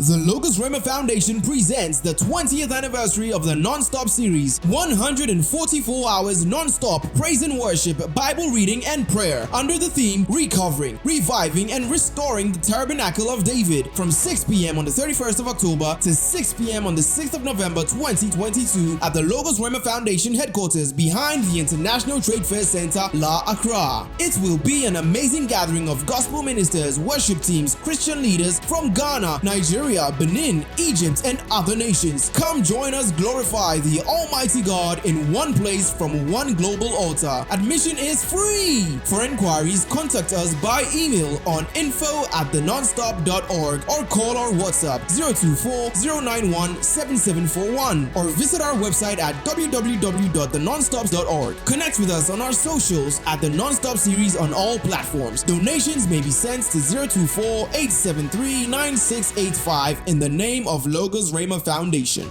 The Logos-Rhema Foundation presents the 20th anniversary of the Non-Stop series, 144 hours non-stop praise and worship, Bible reading and prayer, under the theme Recovering, Reviving and Restoring the Tabernacle of David, from 6 p.m. on the 31st of October to 6 p.m. on the 6th of November 2022 at the Logos-Rhema Foundation headquarters behind the International Trade Fair Center, La Accra. It will be an amazing gathering of gospel ministers, worship teams, Christian leaders from Ghana, Nigeria, Benin, Egypt, and other nations. Come join us glorify the Almighty God in one place from one global altar. Admission is free. For inquiries, contact us by email on info@thenonstop.org or call our WhatsApp 024-091-7741 or visit our website at www.thenonstops.org. Connect with us on our socials at The Nonstop Series on all platforms. Donations may be sent to 024-873-9685 in the name of Logos-Rhema Foundation.